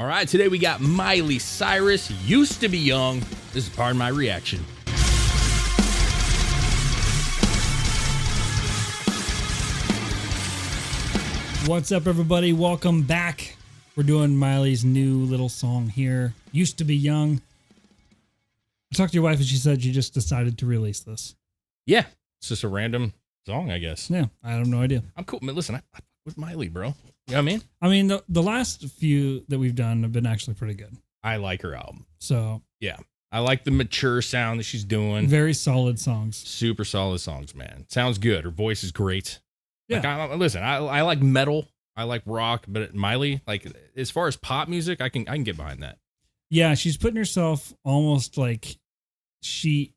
All right, today we got Miley Cyrus, Used to Be Young. This is part of my reaction. What's up, everybody? Welcome back. We're doing Miley's new little song here, Used to Be Young. I talked to your wife and she said you just decided to release this. Yeah, it's just a random song, I guess. Yeah, I have no idea. I'm cool. Man, listen, I with Miley, bro. You know what I mean? I mean, the last few that we've done have been actually pretty good. I like her album. So, yeah. I like the mature sound that she's doing. very solid songs. Super solid songs, man. Sounds good. Her voice is great. Yeah. Like, listen, I like metal. I like rock, but Miley, like, as far as pop music, I can get behind that. Yeah, she's putting herself almost like you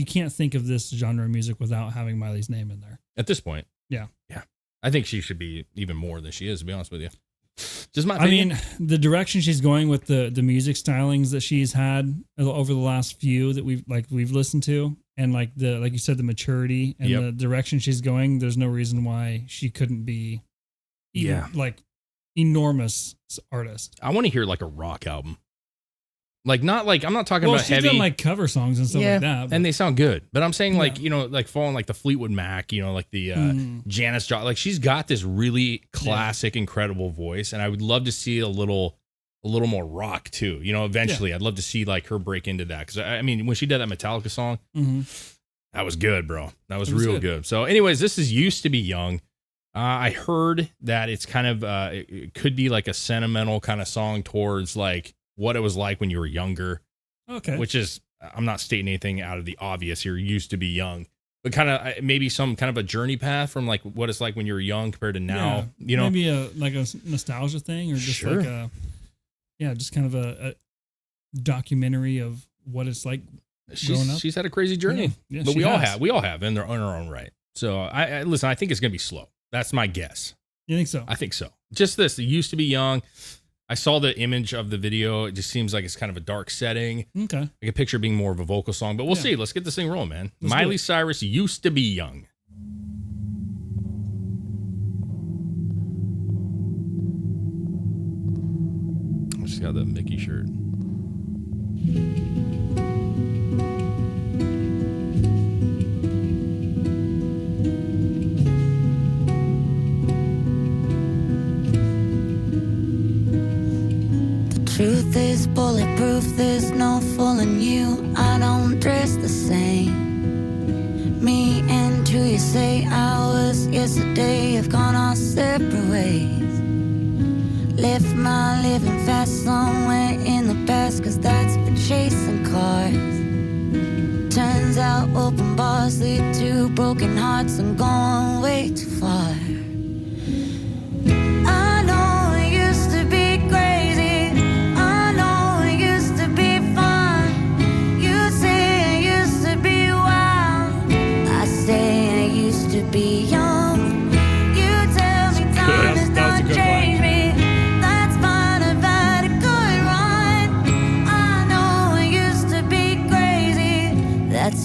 can't think of this genre of music without having Miley's name in there. At this point. Yeah. Yeah. I think she should be even more than she is, to be honest with you. Just my opinion. I mean, the direction she's going with the music stylings that she's had over the last few that we've listened to, and like you said, the maturity and the direction she's going, there's no reason why she couldn't be like enormous artist. I want to hear like a rock album. Like, not like, I'm not talking about she's heavy. done like cover songs and stuff like that. And they sound good. But I'm saying like, like following like the Fleetwood Mac, like the Janis Joplin. Like, she's got this really classic, incredible voice. And I would love to see a little more rock too. Eventually I'd love to see like her break into that. Cause I mean, when she did that Metallica song, that was good, bro. That was real good. So anyways, this is Used to Be Young. I heard that it's kind of, it could be like a sentimental kind of song towards like what it was like when you were younger. Okay. Which is, I'm not stating anything out of the obvious here. Used to be young, but kind of maybe some kind of a journey path from like what it's like when you were young compared to now. Maybe a nostalgia thing, or just like just kind of a documentary of what it's like growing up. She's had a crazy journey, but we all have in our own right. So I listen. I think it's gonna be slow. That's my guess. You think so? I think so. Just this. It used to be young. I saw the image of the video. It just seems like it's kind of a dark setting. Okay. I can picture it being more of a vocal song, but we'll see. Let's get this thing rolling, man. Miley Cyrus, Used to Be Young. She's got the Mickey shirt. Truth is bulletproof, there's no fooling you. I don't dress the same. Me and who you say I was yesterday have gone our separate ways. Left my living fast somewhere in the past, cause that's for chasing cars. Turns out open bars lead to broken hearts. I'm going way too far.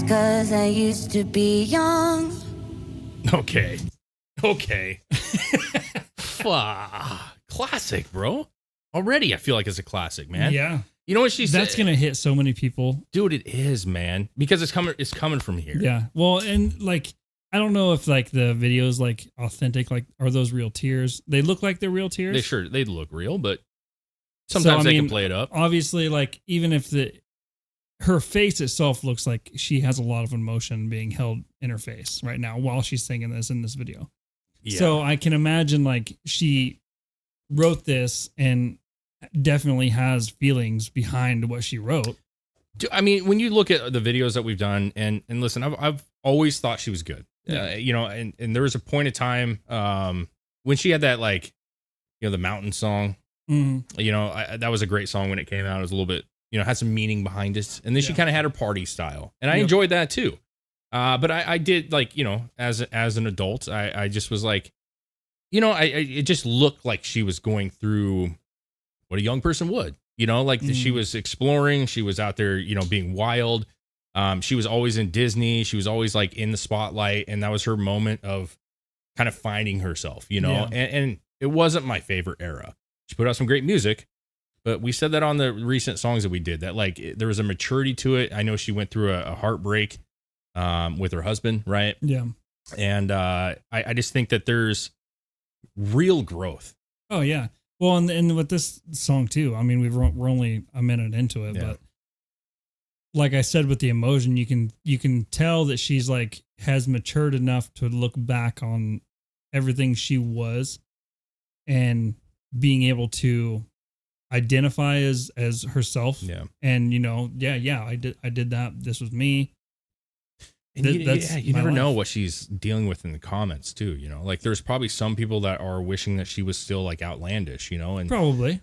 Cause I used to be young. Okay. Classic, bro. Already I feel like it's a classic, man. Yeah. You know what she said? That's gonna hit so many people. Dude, it is, man. Because it's coming from here. Yeah. Well, and like, I don't know if like the videos like authentic, like are those real tears? They look like they're real tears. They look real, but sometimes they can play it up. Obviously, like even if her face itself looks like she has a lot of emotion being held in her face right now while she's singing this in this video. Yeah. So I can imagine like she wrote this and definitely has feelings behind what she wrote. I mean, when you look at the videos that we've done, and listen, I've always thought she was good. Yeah. And there was a point of time when she had that like, the mountain song. Mm-hmm. That was a great song when it came out. It was a little bit, had some meaning behind it. And then she kind of had her party style. And I enjoyed that too. But I did like, as an adult, I just was like, it just looked like she was going through what a young person would, she was exploring. She was out there, being wild. She was always in Disney. She was always like in the spotlight. And that was her moment of kind of finding herself, and it wasn't my favorite era. She put out some great music. but we said that on the recent songs that we did, that like there was a maturity to it. I know she went through a heartbreak with her husband, right? Yeah. And I just think that there's real growth. Oh yeah. Well, and with this song too, I mean, we're only a minute into it, but like I said, with the emotion, you can tell that she's like has matured enough to look back on everything she was and being able to identify as herself. Yeah. And I did that. This was me. And you never know what she's dealing with in the comments too, like there's probably some people that are wishing that she was still like outlandish, and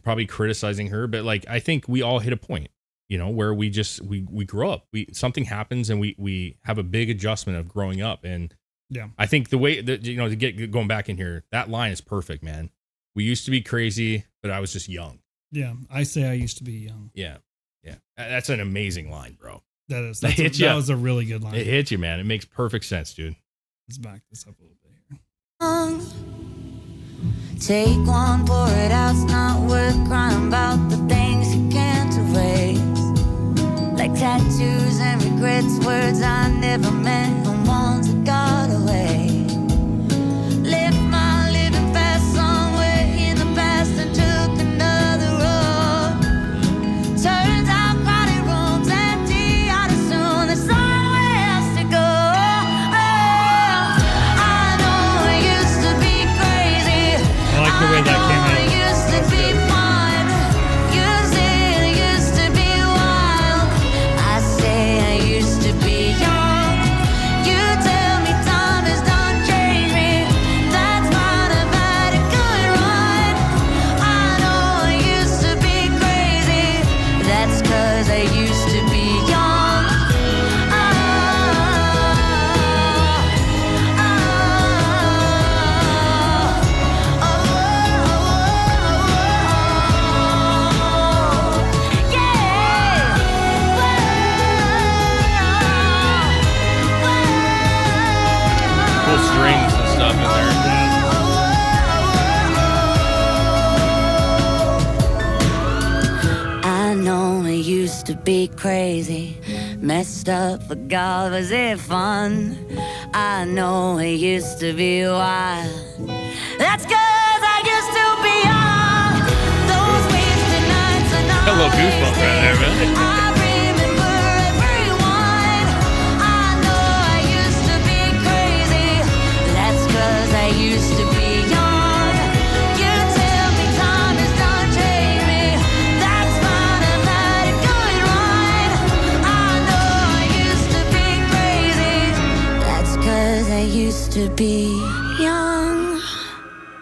probably criticizing her. But like, I think we all hit a point, where we grow up, something happens and we have a big adjustment of growing up. And I think the way that, to get going back in here, that line is perfect, man. We used to be crazy, but I was just young. Yeah. I say I used to be young. Yeah. Yeah. That's an amazing line, bro. That was a really good line. It hits you, man. It makes perfect sense, dude. Let's back this up a little bit here. Take one, pour it out. It's not worth crying about the things you can't erase, like tattoos and regrets, words I never meant, the ones that got away. Left my living fast somewhere in the past and took another road. Turns out crowded rooms empty out as soon as somewhere else to go. I know it used to be crazy. I like the way that came out. It used to be fun. You said it used to be wild. I say I used to be young. You tell me time has done changed me. That's fine, I've had a good run. I know I used to be crazy. That's 'cause I used to be young. Cool strings and stuff in there. I know it used to be crazy, messed up, but God, was it fun? I know it used to be wild. That's 'cause I used to be young. Those wasted nights are not Got a little goosebumps right there, man. I remember everyone. I know I used to be crazy. That's 'cause I used to be young. You tell me time has done changed me. That's fine, I've had a good run. I know I used to be crazy. That's 'cause I used to be young.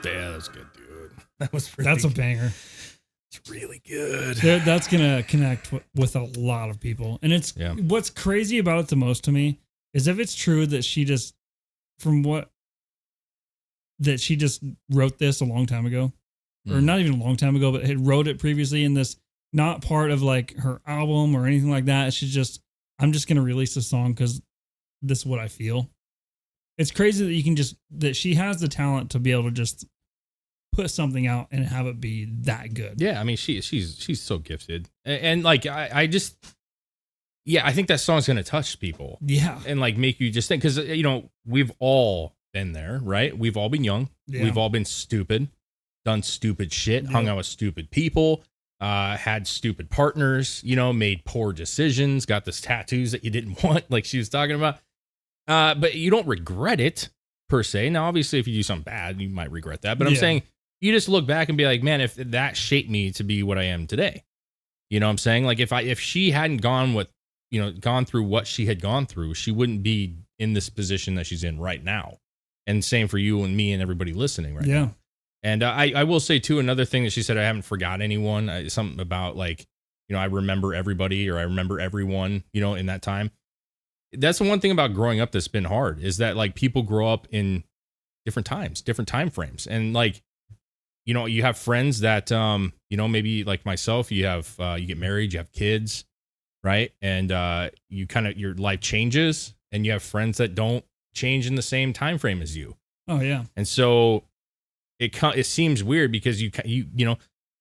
Yeah, that's good, dude. That was really That's a good. banger. It's really good. That's gonna connect with a lot of people, and it's what's crazy about it the most to me is if it's true that she just wrote this a long time ago, or not even a long time ago, but had wrote it previously in this, not part of like her album or anything like that. She's I'm just gonna release this song because this is what I feel. It's crazy that that she has the talent to be able to just put something out and have it be that good. Yeah, I mean she's so gifted, and like I think that song's gonna touch people. Yeah, and like make you just think, because we've all been there, right? We've all been young. Yeah. We've all been stupid, done stupid shit, hung out with stupid people, had stupid partners, made poor decisions, got those tattoos that you didn't want, like she was talking about. But you don't regret it per se. Now, obviously, if you do something bad, you might regret that. But I'm saying you just look back and be like, man, if that shaped me to be what I am today, you know what I'm saying? Like if she hadn't gone through what she had gone through, she wouldn't be in this position that she's in right now. And same for you and me and everybody listening right now. And I will say too, another thing that she said, I haven't forgot anyone, something about like, I remember everybody, or I remember everyone, in that time. That's the one thing about growing up that's been hard, is that like people grow up in different times, different time frames. And like, you have friends that, maybe like myself, you get married, you have kids, right? And your life changes, and you have friends that don't change in the same time frame as you. Oh yeah. And so it seems weird because you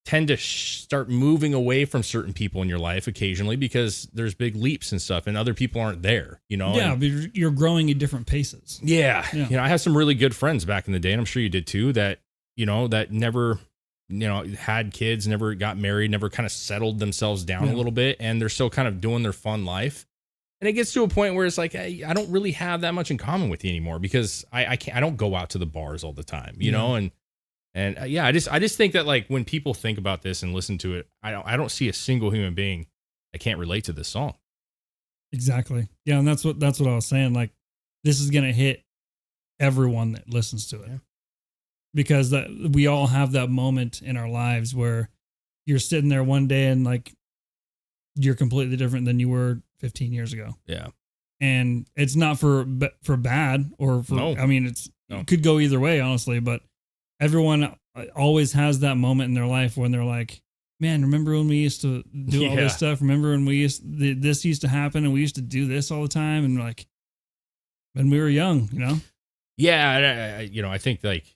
tend to start moving away from certain people in your life occasionally because there's big leaps and stuff and other people aren't there, you know? Yeah, and, but you're growing at different paces. Yeah. Yeah. You know, I have some really good friends back in the day, and I'm sure you did too, that, you know, that never, you know, had kids, never got married, never kind of settled themselves down a little bit. And they're still kind of doing their fun life. And it gets to a point where it's like, hey, I don't really have that much in common with you anymore because I don't go out to the bars all the time, you know? And yeah, I just think that like when people think about this and listen to it, I don't see a single human being that can't relate to this song. Exactly. Yeah. And that's what I was saying. Like, this is going to hit everyone that listens to it. Yeah. Because we all have that moment in our lives where you're sitting there one day and like you're completely different than you were 15 years ago. Yeah. And it's not for bad or for, I mean, it could go either way, honestly, but everyone always has that moment in their life when they're like, man, remember when we used to do all this stuff? Remember when this used to happen and we used to do this all the time? And like, when we were young, you know? Yeah. You know, I think like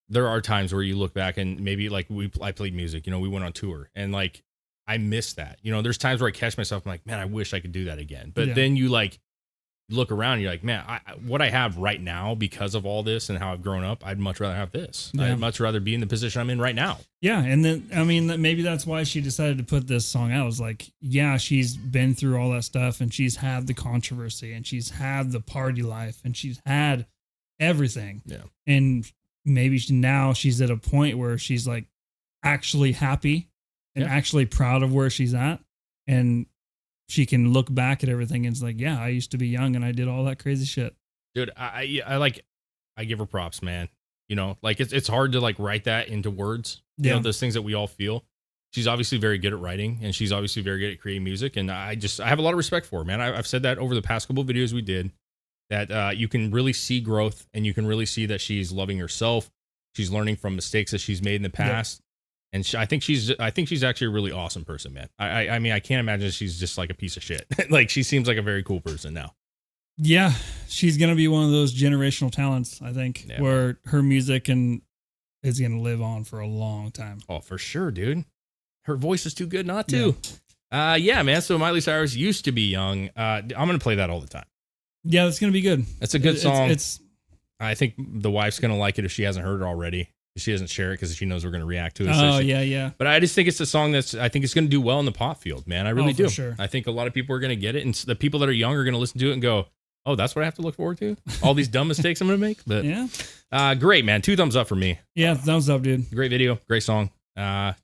there are times where you look back and maybe like I played music, you know, we went on tour and like, I miss that. You know, there's times where I catch myself, I'm like, man, I wish I could do that again. But then you like look around and you're like, man, what I have right now because of all this and how I've grown up, I'd much rather have this. Yeah. I'd much rather be in the position I'm in right now. Yeah. And then, I mean, maybe that's why she decided to put this song out. It was like, yeah, she's been through all that stuff and she's had the controversy and she's had the party life and she's had everything. Yeah. And maybe now she's at a point where she's like actually happy and actually proud of where she's at. And she can look back at everything and it's like, yeah, I used to be young and I did all that crazy shit. Dude, I give her props, man. You know, like it's hard to like write that into words. You know, those things that we all feel. She's obviously very good at writing and she's obviously very good at creating music. And I have a lot of respect for her, man. I've said that over the past couple of videos we did that you can really see growth and you can really see that she's loving herself. She's learning from mistakes that she's made in the past. And I think she's actually a really awesome person, man. I mean, I can't imagine she's just like a piece of shit. Like she seems like a very cool person now. Yeah, she's gonna be one of those generational talents, I think, where her music is gonna live on for a long time. Oh, for sure, dude. Her voice is too good not to. Yeah, man. So Miley Cyrus used to be young. I'm gonna play that all the time. Yeah, it's gonna be good. It's a good song. I think the wife's gonna like it if she hasn't heard it already. She doesn't share it because she knows we're going to react to it. Oh, yeah. But I just think it's a song I think it's going to do well in the pop field, man. I really do. Sure. I think a lot of people are going to get it. And the people that are young are going to listen to it and go, oh, that's what I have to look forward to? All these dumb mistakes I'm going to make? But great, man. 2 thumbs up for me. Yeah, thumbs up, dude. Great video. Great song.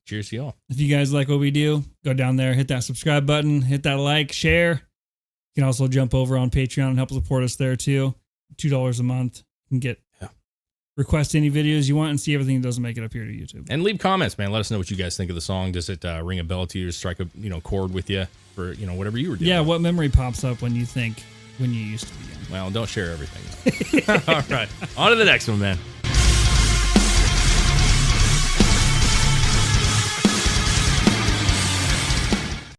Cheers to y'all. If you guys like what we do, go down there, hit that subscribe button, hit that like, share. You can also jump over on Patreon and help support us there too. $2 a month. You can get request any videos you want and see everything that doesn't make it up here to YouTube. And leave comments, man. Let us know what you guys think of the song. Does it ring a bell to you or strike a chord with you for whatever you were doing? Yeah, what memory pops up when you think when you used to be young? Well, don't share everything. All right. On to the next one, man.